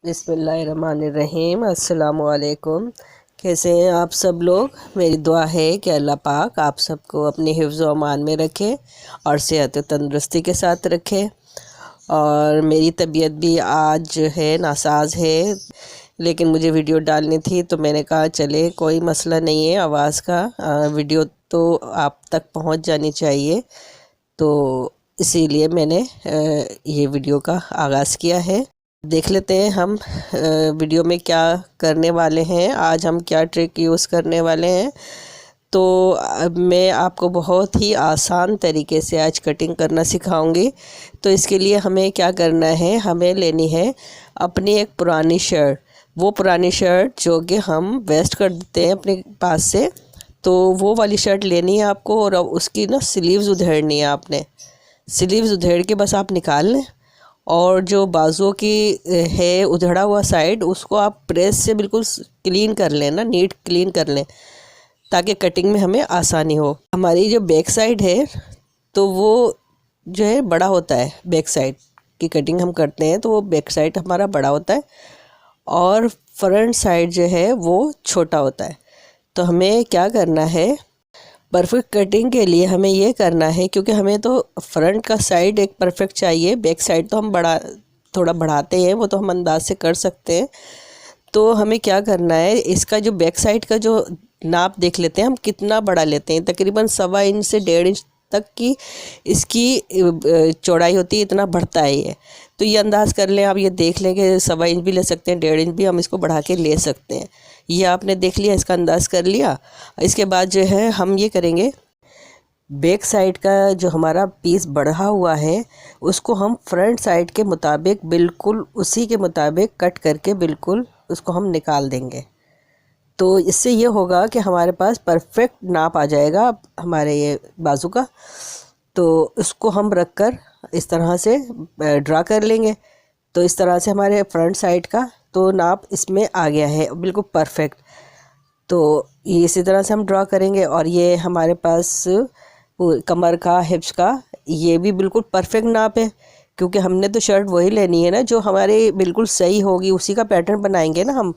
बिस्मिल्लाहिर्रहमानिर्रहीम। अस्सलामुअलैकुम। कैसे हैं आप सब लोग? मेरी दुआ है कि अल्लाह पाक आप सबको अपने हिफ्ज़ व अमान में रखे और सेहत व तंदुरुस्ती के साथ रखे। और मेरी तबीयत भी आज जो है नासाज है, लेकिन मुझे वीडियो डालनी थी तो मैंने कहा चले कोई मसला नहीं है, आवाज़ का वीडियो तो आप तक पहुंच जानी चाहिए, तो इसीलिए मैंने ये वीडियो का आगाज़ किया है। देख लेते हैं हम वीडियो में क्या करने वाले हैं। आज हम क्या ट्रिक यूज़ करने वाले हैं, तो अब मैं आपको बहुत ही आसान तरीके से आज कटिंग करना सिखाऊंगी। तो इसके लिए हमें क्या करना है, हमें लेनी है अपनी एक पुरानी शर्ट। वो पुरानी शर्ट जो कि हम वेस्ट कर देते हैं अपने पास से, तो वो वाली शर्ट लेनी है आपको। और अब उसकी ना स्लीव्स उधेड़नी है आपने। स्लीव्स उधेड़ के बस आप निकाल लें, और जो बाजुओं की है उधड़ा हुआ साइड, उसको आप प्रेस से बिल्कुल क्लीन कर लें ना, नीट क्लीन कर लें, ताकि कटिंग में हमें आसानी हो। हमारी जो बैक साइड है तो वो जो है बड़ा होता है। बैक साइड की कटिंग हम करते हैं तो वो बैक साइड हमारा बड़ा होता है, और फ्रंट साइड जो है वो छोटा होता है। तो हमें क्या करना है, परफेक्ट कटिंग के लिए हमें ये करना है, क्योंकि हमें तो फ्रंट का साइड एक परफेक्ट चाहिए, बैक साइड तो हम थोड़ा बढ़ाते हैं, वो तो हम अंदाज से कर सकते हैं। तो हमें क्या करना है, इसका जो बैक साइड का जो नाप देख लेते हैं हम कितना बड़ा लेते हैं। तकरीबन 1.25 इंच से 1.5 इंच तक की इसकी चौड़ाई होती है, इतना बढ़ता है ये। तो ये अंदाज़ कर लें आप, ये देख लें कि 1.25 इंच भी ले सकते हैं, 1.5 इंच भी हम इसको बढ़ा के ले सकते हैं। ये आपने देख लिया, इसका अंदाज़ कर लिया। इसके बाद जो है हम ये करेंगे, बैक साइड का जो हमारा पीस बढ़ा हुआ है उसको हम फ्रंट साइड के मुताबिक बिल्कुल उसी के मुताबिक कट करके बिल्कुल उसको हम निकाल देंगे। तो इससे ये होगा कि हमारे पास परफेक्ट नाप आ जाएगा हमारे ये बाजू का। तो उसको हम रख कर इस तरह से ड्रा कर लेंगे। तो इस तरह से हमारे फ्रंट साइड का तो नाप इसमें आ गया है बिल्कुल परफेक्ट। तो ये इसी तरह से हम ड्रा करेंगे, और ये हमारे पास कमर का, हिप्स का, ये भी बिल्कुल परफेक्ट नाप है, क्योंकि हमने तो शर्ट वही लेनी है ना जो हमारे बिल्कुल सही होगी, उसी का पैटर्न बनाएंगे ना हम।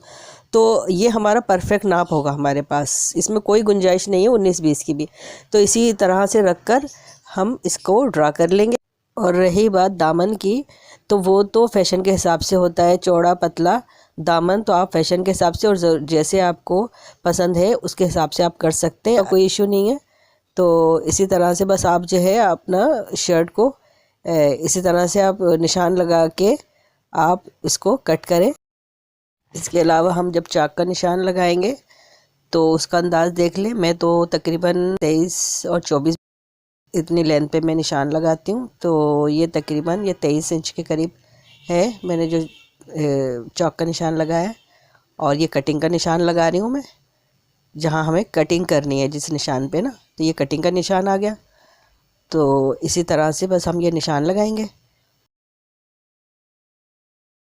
तो ये हमारा परफेक्ट नाप होगा हमारे पास, इसमें कोई गुंजाइश नहीं है 19-20 की भी। तो इसी तरह से रख कर हम इसको ड्रा कर लेंगे। और रही बात दामन की, तो वो तो फैशन के हिसाब से होता है, चौड़ा पतला दामन तो आप फैशन के हिसाब से और जैसे आपको पसंद है उसके हिसाब से आप कर सकते हैं, कोई इशू नहीं है। तो इसी तरह से बस आप जो है अपना शर्ट को इसी तरह से आप निशान लगा के आप इसको कट करें। इसके अलावा हम जब चाक का निशान लगाएंगे तो उसका अंदाज़ देख लें। मैं तो तकरीबन 23 और 24 इतनी लेंथ पे मैं निशान लगाती हूँ। तो ये तकरीबन ये 23 इंच के करीब है मैंने जो चौक का निशान लगाया है। और ये कटिंग का निशान लगा रही हूँ मैं, जहाँ हमें कटिंग करनी है जिस निशान पे ना, तो ये कटिंग का निशान आ गया। तो इसी तरह से बस हम ये निशान लगाएंगे।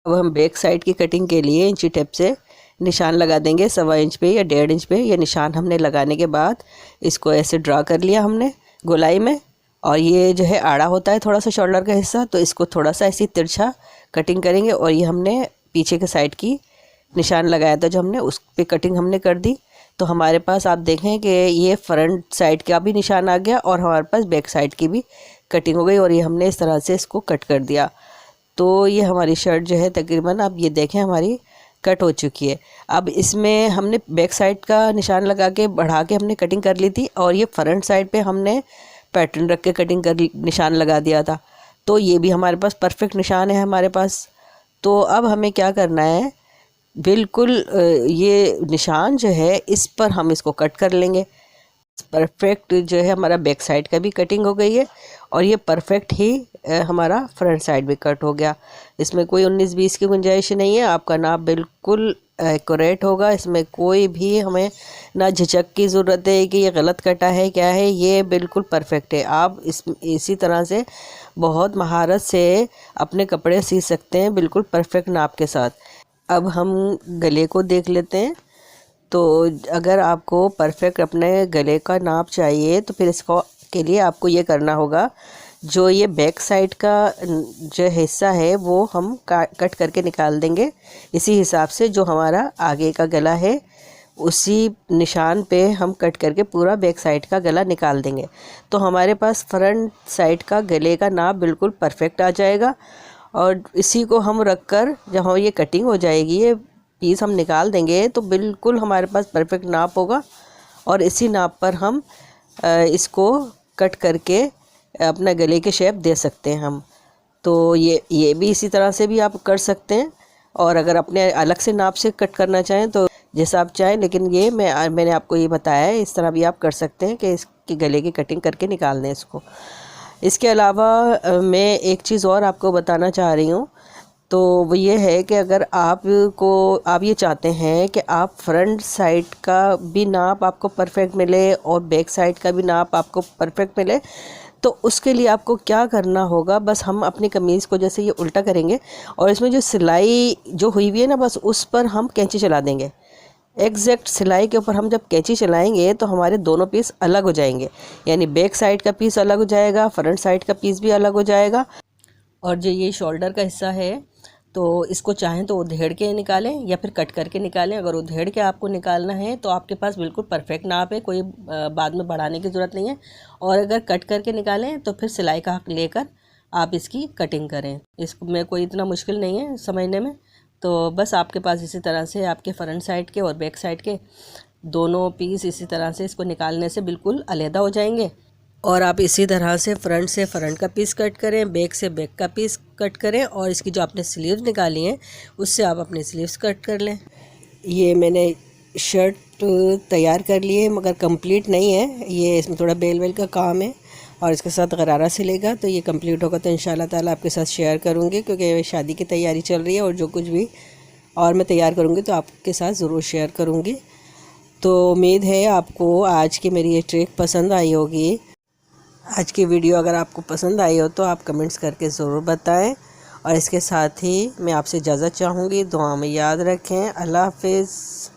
अब हम बैक साइड की कटिंग के लिए इंची टेप से निशान लगा देंगे 1.25 इंच पे या 1.5 इंच पे। ये निशान हमने लगाने के बाद इसको ऐसे ड्रा कर लिया हमने गोलाई में। और ये जो है आड़ा होता है थोड़ा सा शोल्डर का हिस्सा, तो इसको थोड़ा सा ऐसी तिरछा कटिंग करेंगे। और ये हमने पीछे के साइड की निशान लगाया था जो हमने, उस पे कटिंग हमने कर दी। तो हमारे पास आप देखें कि ये फ्रंट साइड का भी निशान आ गया और हमारे पास बैक साइड की भी कटिंग हो गई, और ये हमने इस तरह से इसको कट कर दिया। तो ये हमारी शर्ट जो है तकरीबन आप ये देखें हमारी कट हो चुकी है। अब इसमें हमने बैक साइड का निशान लगा के बढ़ा के हमने कटिंग कर ली थी, और ये फ्रंट साइड पे हमने पैटर्न रख के कटिंग कर निशान लगा दिया था। तो ये भी हमारे पास परफेक्ट निशान है हमारे पास। तो अब हमें क्या करना है, बिल्कुल ये निशान जो है इस पर हम इसको कट कर लेंगे। परफेक्ट जो है हमारा बैक साइड का भी कटिंग हो गई है, और ये परफेक्ट ही हमारा फ्रंट साइड भी कट हो गया। इसमें कोई 19-20 की गुंजाइश नहीं है, आपका नाप बिल्कुल एक्यूरेट होगा। इसमें कोई भी हमें ना झिझक की ज़रूरत है कि ये गलत कटा है क्या है, ये बिल्कुल परफेक्ट है। आप इसी तरह से बहुत महारत से अपने कपड़े सी सकते हैं बिल्कुल परफेक्ट नाप के साथ। अब हम गले को देख लेते हैं। तो अगर आपको परफेक्ट अपने गले का नाप चाहिए तो फिर इसको के लिए आपको ये करना होगा, जो ये बैक साइड का जो हिस्सा है वो हम कट करके निकाल देंगे। इसी हिसाब से जो हमारा आगे का गला है उसी निशान पे हम कट करके पूरा बैक साइड का गला निकाल देंगे। तो हमारे पास फ्रंट साइड का गले का नाप बिल्कुल परफेक्ट आ जाएगा। और इसी को हम रख कर जब हम ये कटिंग हो जाएगी, ये पीस हम निकाल देंगे तो बिल्कुल हमारे पास परफेक्ट नाप होगा। और इसी नाप पर हम इसको कट करके अपना गले के शेप दे सकते हैं हम। तो ये भी इसी तरह से भी आप कर सकते हैं। और अगर अपने अलग से नाप से कट करना चाहें तो जैसा आप चाहें, लेकिन ये मैंने आपको ये बताया है, इस तरह भी आप कर सकते हैं कि इसकी गले की कटिंग करके निकाल दें इसको। इसके अलावा मैं एक चीज़ और आपको बताना चाह रही हूँ, तो वो ये है कि अगर आप ये चाहते हैं कि आप फ्रंट साइड का भी नाप आपको परफेक्ट मिले और बैक साइड का भी नाप आपको परफेक्ट मिले, तो उसके लिए आपको क्या करना होगा, बस हम अपनी कमीज़ को जैसे ये उल्टा करेंगे और इसमें जो सिलाई जो हुई हुई है ना, बस उस पर हम कैंची चला देंगे। एग्जैक्ट सिलाई के ऊपर हम जब कैंची चलाएंगे तो हमारे दोनों पीस अलग हो जाएंगे, यानी बैक साइड का पीस अलग हो जाएगा, फ्रंट साइड का पीस भी अलग हो जाएगा। और जो ये शोल्डर का हिस्सा है तो इसको चाहें तो उधेड़ के निकालें या फिर कट करके निकालें। अगर उधेड़ के आपको निकालना है तो आपके पास बिल्कुल परफेक्ट नाप है, कोई बाद में बढ़ाने की ज़रूरत नहीं है। और अगर कट करके निकालें तो फिर सिलाई का हक लेकर आप इसकी कटिंग करें। इसमें कोई इतना मुश्किल नहीं है समझने में। तो बस आपके पास इसी तरह से आपके फ्रंट साइड के और बैक साइड के दोनों पीस इसी तरह से इसको निकालने से बिल्कुल अलहदा हो जाएंगे। और आप इसी तरह से फ्रंट से फ्रंट का पीस कट करें, बैक से बैक का पीस कट करें और इसकी जो आपने स्लीव्स निकाली हैं उससे आप अपने स्लीव्स कट कर लें। ये मैंने शर्ट तैयार कर ली है मगर कंप्लीट नहीं है, ये इसमें थोड़ा बेल वेल का काम है और इसके साथ गरारा सिलेगा। तो ये कंप्लीट होगा तो इंशाल्लाह ताला आपके साथ शेयर करूँगी, क्योंकि शादी की तैयारी चल रही है और जो कुछ भी और मैं तैयार करूँगी तो आपके साथ ज़रूर शेयर करूँगी। तो उम्मीद है आपको आज की मेरी ये ट्रिक पसंद आई होगी। आज की वीडियो अगर आपको पसंद आई हो तो आप कमेंट्स करके ज़रूर बताएं। और इसके साथ ही मैं आपसे इजाज़त चाहूँगी, दुआ में याद रखें। अल्लाह हाफ़िज़।